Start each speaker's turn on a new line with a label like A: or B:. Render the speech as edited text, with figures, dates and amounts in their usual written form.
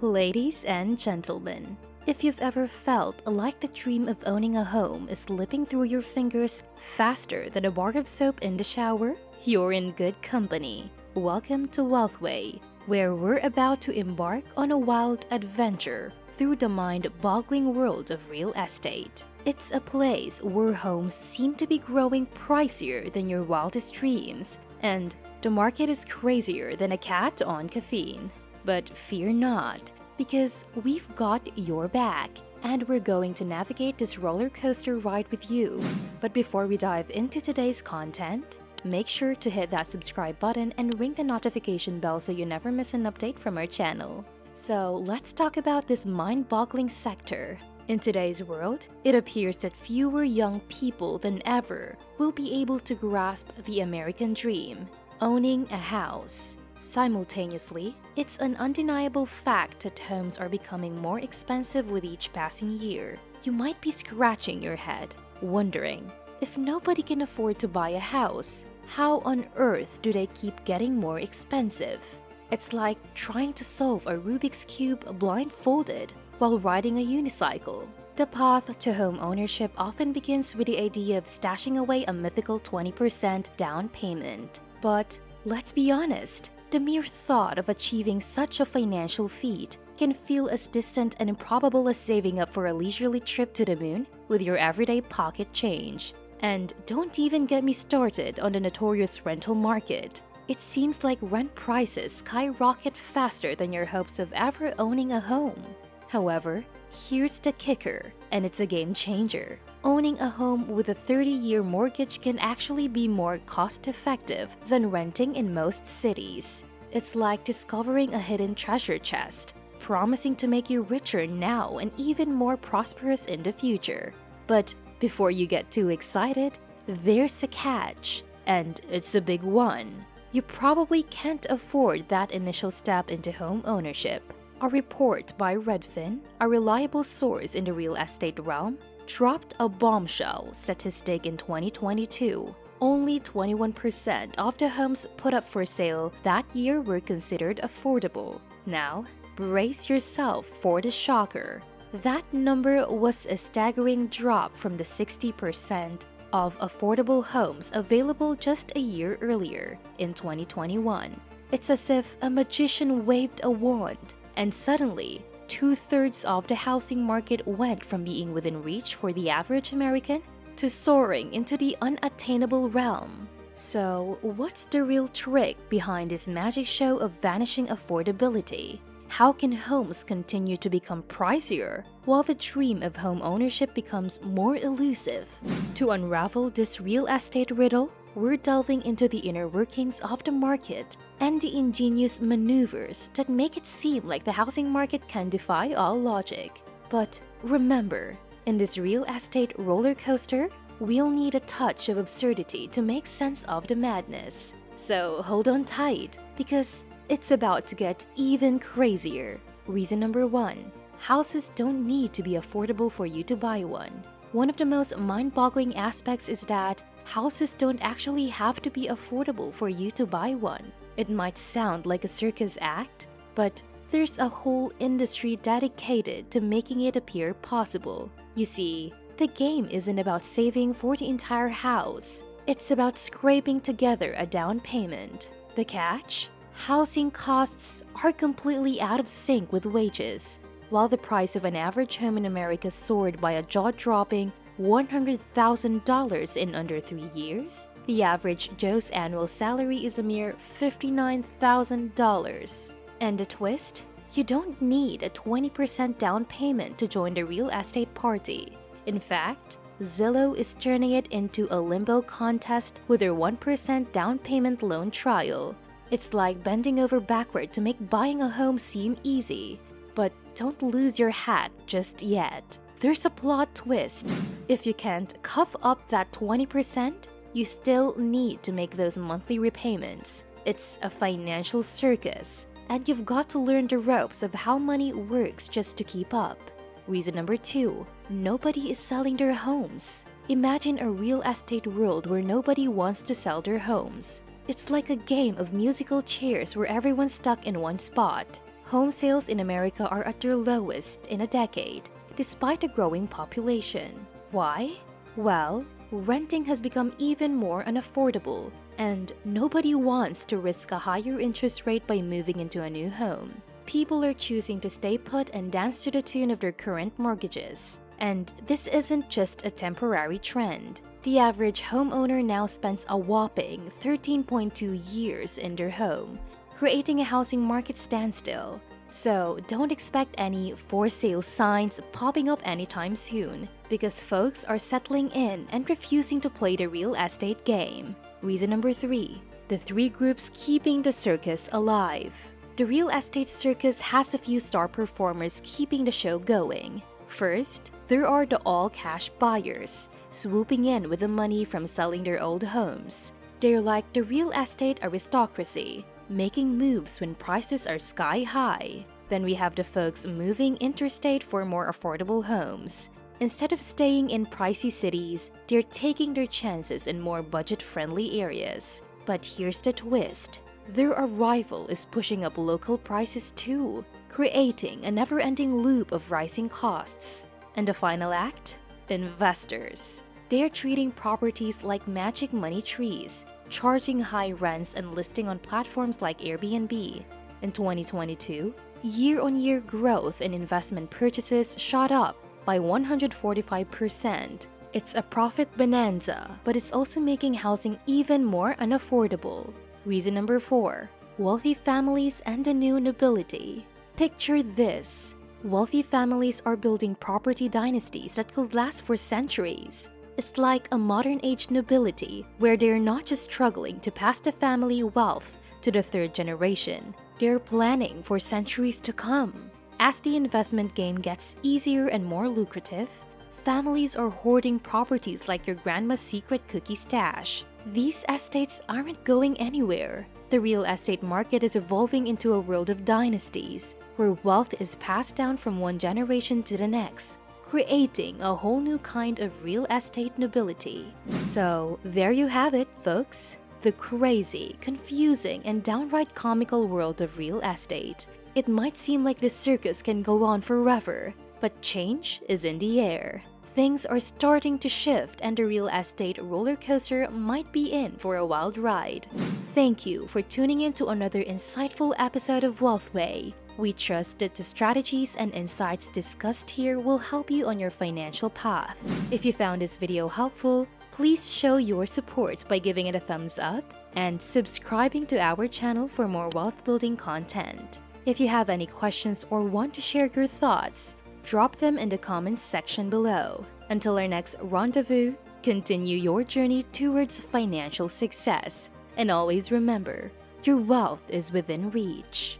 A: Ladies and gentlemen, if you've ever felt like the dream of owning a home is slipping through your fingers faster than a bar of soap in the shower, you're in good company. Welcome to Wealthway, where we're about to embark on a wild adventure through the mind-boggling world of real estate. It's a place where homes seem to be growing pricier than your wildest dreams, and the market is crazier than a cat on caffeine. But fear not, because we've got your back, and we're going to navigate this roller coaster ride with you. But before we dive into today's content, make sure to hit that subscribe button and ring the notification bell so you never miss an update from our channel. So let's talk about this mind-boggling sector. In today's world, it appears that fewer young people than ever will be able to grasp the American dream, owning a house. Simultaneously, it's an undeniable fact that homes are becoming more expensive with each passing year. You might be scratching your head, wondering, if nobody can afford to buy a house, how on earth do they keep getting more expensive? It's like trying to solve a Rubik's Cube blindfolded while riding a unicycle. The path to home ownership often begins with the idea of stashing away a mythical 20% down payment. But let's be honest, the mere thought of achieving such a financial feat can feel as distant and improbable as saving up for a leisurely trip to the moon with your everyday pocket change. And don't even get me started on the notorious rental market. It seems like rent prices skyrocket faster than your hopes of ever owning a home. However, here's the kicker, and it's a game changer. Owning a home with a 30-year mortgage can actually be more cost-effective than renting in most cities. It's like discovering a hidden treasure chest, promising to make you richer now and even more prosperous in the future. But before you get too excited, there's a catch, and it's a big one. You probably can't afford that initial step into home ownership. A report by Redfin, a reliable source in the real estate realm, dropped a bombshell statistic in 2022. Only 21% of the homes put up for sale that year were considered affordable. Now, brace yourself for the shocker. That number was a staggering drop from the 60% of affordable homes available just a year earlier, in 2021. It's as if a magician waved a wand, and suddenly, 2/3 of the housing market went from being within reach for the average American to soaring into the unattainable realm. So, what's the real trick behind this magic show of vanishing affordability? How can homes continue to become pricier while the dream of home ownership becomes more elusive? To unravel this real estate riddle, we're delving into the inner workings of the market and the ingenious maneuvers that make it seem like the housing market can defy all logic. But remember, in this real estate roller coaster, we'll need a touch of absurdity to make sense of the madness. So hold on tight, because it's about to get even crazier. Reason number 1. Houses don't need to be affordable for you to buy one. One of the most mind-boggling aspects is that houses don't actually have to be affordable for you to buy one. It might sound like a circus act, but there's a whole industry dedicated to making it appear possible. You see, the game isn't about saving for the entire house. It's about scraping together a down payment. The catch? Housing costs are completely out of sync with wages. While the price of an average home in America soared by a jaw-dropping $100,000 in under 3 years, the average Joe's annual salary is a mere $59,000. And the twist? You don't need a 20% down payment to join the real estate party. In fact, Zillow is turning it into a limbo contest with their 1% down payment loan trial. It's like bending over backward to make buying a home seem easy. But don't lose your hat just yet. There's a plot twist. If you can't cough up that 20%, you still need to make those monthly repayments. It's a financial circus, and you've got to learn the ropes of how money works just to keep up. Reason number 2. Nobody is selling their homes. Imagine a real estate world where nobody wants to sell their homes. It's like a game of musical chairs where everyone's stuck in one spot. Home sales in America are at their lowest in a decade, despite a growing population. Why? Well, renting has become even more unaffordable, and nobody wants to risk a higher interest rate by moving into a new home. People are choosing to stay put and dance to the tune of their current mortgages. And this isn't just a temporary trend. The average homeowner now spends a whopping 13.2 years in their home, creating a housing market standstill. So don't expect any for sale signs popping up anytime soon, because folks are settling in and refusing to play the real estate game. Reason number 3. The 3 groups keeping the circus alive. The real estate circus has a few star performers keeping the show going. First, there are the all-cash buyers, swooping in with the money from selling their old homes. They're like the real estate aristocracy, making moves when prices are sky high. Then we have the folks moving interstate for more affordable homes. Instead of staying in pricey cities, they're taking their chances in more budget-friendly areas. But here's the twist. Their arrival is pushing up local prices too, creating a never-ending loop of rising costs. And the final act? Investors. They're treating properties like magic money trees, charging high rents and listing on platforms like Airbnb. In 2022, year-on-year growth in investment purchases shot up by 145%. It's a profit bonanza, but it's also making housing even more unaffordable. Reason number 4. Wealthy families and the new nobility. Picture this. Wealthy families are building property dynasties that could last for centuries. It's like a modern-age nobility where they're not just struggling to pass the family wealth to the 3rd generation. They're planning for centuries to come. As the investment game gets easier and more lucrative, families are hoarding properties like your grandma's secret cookie stash. These estates aren't going anywhere. The real estate market is evolving into a world of dynasties, where wealth is passed down from one generation to the next, creating a whole new kind of real estate nobility. So, there you have it, folks. The crazy, confusing, and downright comical world of real estate. It might seem like this circus can go on forever, but change is in the air. Things are starting to shift, and the real estate roller coaster might be in for a wild ride. Thank you for tuning in to another insightful episode of Wealthway. We trust that the strategies and insights discussed here will help you on your financial path. If you found this video helpful, please show your support by giving it a thumbs up and subscribing to our channel for more wealth-building content. If you have any questions or want to share your thoughts, drop them in the comments section below. Until our next rendezvous, continue your journey towards financial success. And always remember, your wealth is within reach.